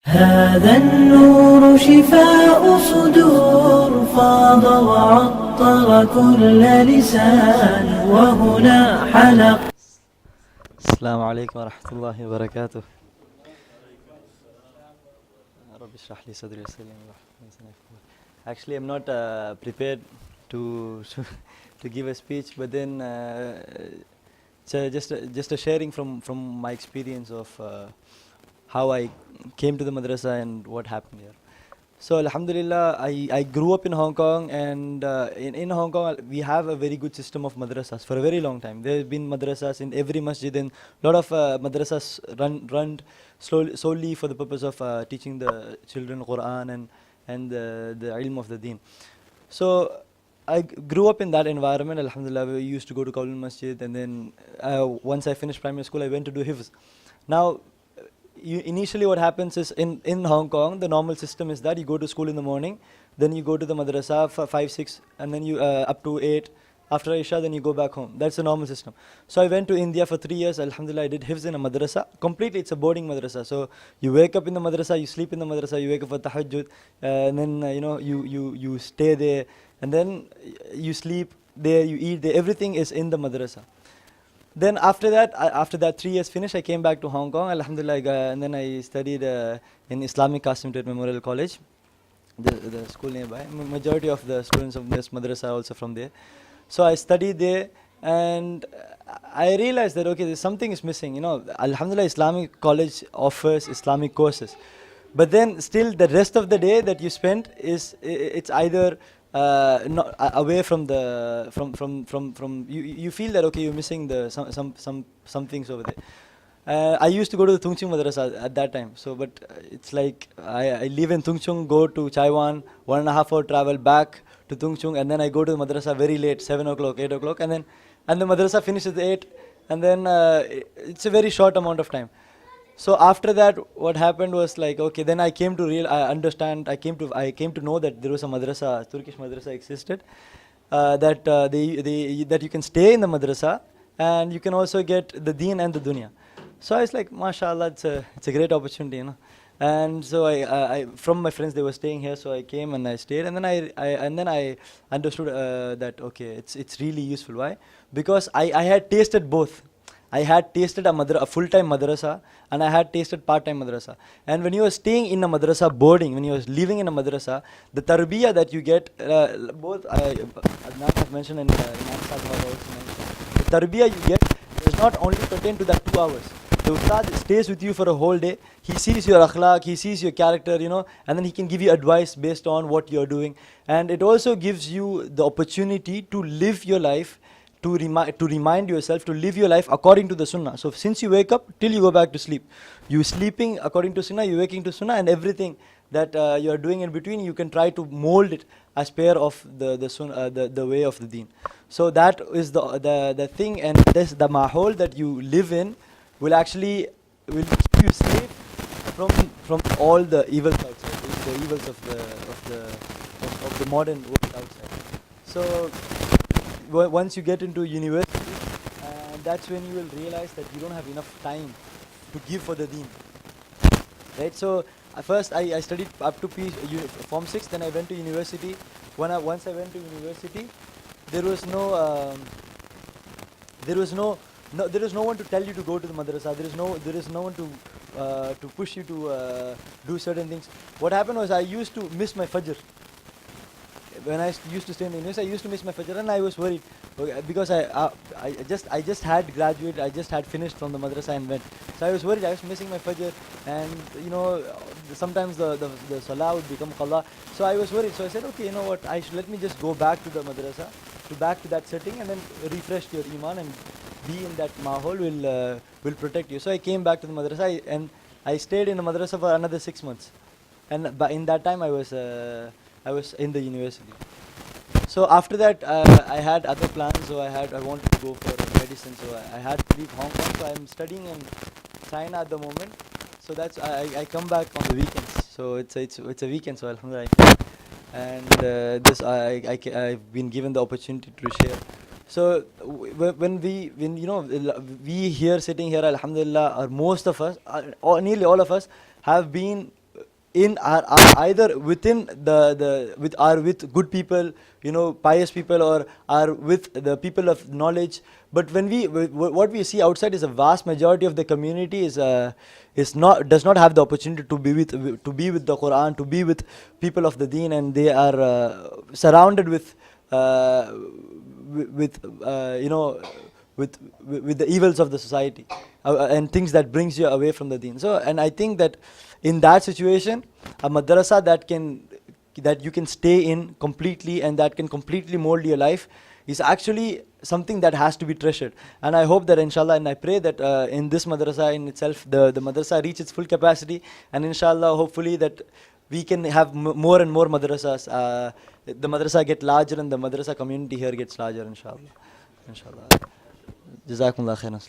هذا النور شفاء صدور فاض وعطر كل لسان وهنا حلق. السلام عليكم ورحمة الله وبركاته. رب اشرح لي صدري ويسر لي أمري. Actually, I'm not prepared to give a speech, but then so just a sharing from my experience of how I came to the madrasa and what happened here. So Alhamdulillah, I grew up in Hong Kong, and in Hong Kong we have a very good system of madrasas for a very long time. There have been madrasas in every masjid, and a lot of madrasas run solely for the purpose of teaching the children Quran and the ilm of the deen. So I grew up in that environment. Alhamdulillah, we used to go to Kaulun Masjid, and then once I finished primary school, I went to do Hifz. Now, initially what happens is in Hong Kong, the normal system is that you go to school in the morning, then you go to the madrasa for 5, 6, and then you up to 8. After Isha, then you go back home. That's the normal system. So I went to India for 3 years. Alhamdulillah, I did Hifz in a madrasa. Completely, it's a boarding madrasa. So you wake up in the madrasa, you sleep in the madrasa, you wake up for tahajjud, and then you stay there, and then you sleep there, you eat there. Everything is in the madrasa. Then after that 3 years finished, I came back to Hong Kong. Alhamdulillah, and then I studied in Islamic Qasim Tate Memorial College, the school nearby. Majority of the students of this madrasa are also from there. So I studied there, and I realized that okay, something is missing. Alhamdulillah, Islamic college offers Islamic courses, but then still the rest of the day that you spend it's either not away from the from you feel that okay, you're missing the some things over there. I used to go to the Tung Chung Madrasa at that time. So, but it's like I live in Tung Chung, go to Chaiwan, 1.5 hour travel back to Tung Chung, and then I go to the madrasa very late, 7 o'clock, 8 o'clock, and the madrasa finishes at 8, and then it's a very short amount of time. So after that, what happened was like okay, then I came to I came to know that there was a madrasa, Turkish madrasa existed, that that you can stay in the madrasa and you can also get the deen and the dunya. So I was like, mashallah, it's a great opportunity, And so I from my friends, they were staying here, so I came and I stayed, and then I understood that okay, it's really useful. Why? Because I had tasted both. I had tasted a full-time madrasa, and I had tasted part-time madrasa. And when you are staying in a madrasa boarding, when you are living in a madrasa, the tarbiyah that you get, both Adnan has mentioned and Emaan has also mentioned, the tarbiyah you get does not only pertain to that 2 hours. The ustad stays with you for a whole day. He sees your akhlaq, he sees your character, and then he can give you advice based on what you're doing. And it also gives you the opportunity to live your life, to remind yourself to live your life according to the sunnah. So since you wake up till you go back to sleep, you sleeping according to sunnah, you waking to sunnah, and everything that you are doing in between, you can try to mold it as per of the sunnah, the way of the deen. So that is the thing, and this the mahol that you live in will keep you safe from all the evils outside, the evils of the modern world outside. So once you get into university, that's when you will realize that you don't have enough time to give for the deen. Right? So first I studied up to Form 6, then I went to university. Once I went to university, there was no one to tell you to go to the madrasa. There is no one to push you to do certain things. What happened was I used to miss my fajr. When I used to stay in the university, I used to miss my fajr, and I was worried because I just had graduated, I just had finished from the madrasa and went. So I was worried, I was missing my fajr, and sometimes the salah would become qala. So I was worried. So I said, okay, you know what? Let me just go back to the madrasa, back to that setting, and then refresh your iman and be in that mahol will protect you. So I came back to the madrasa, and I stayed in the madrasa for another 6 months, and in that time I was in the university. So after that, I had other plans. So I wanted to go for medicine. So I had to leave Hong Kong. So I'm studying in China at the moment. So that's I come back on the weekends. So it's a weekend. So alhamdulillah, and I've been given the opportunity to share. So when we here sitting here, alhamdulillah, most of us, or nearly all of us, have been are either within with good people, pious people, or are with the people of knowledge. But what we see outside is a vast majority of the community does not have the opportunity to be with the Quran, to be with people of the Deen, and they are surrounded with the evils of the society and things that brings you away from the Deen. So, and I think that in that situation, a madrasa that you can stay in completely and that can completely mold your life is actually something that has to be treasured. And I hope that inshallah, and I pray that in this madrasa in itself, the madrasa reach its full capacity, and inshallah, hopefully that we can have more and more madrasas. The madrasa get larger and the madrasa community here gets larger, inshallah. Jazakumullah khairan.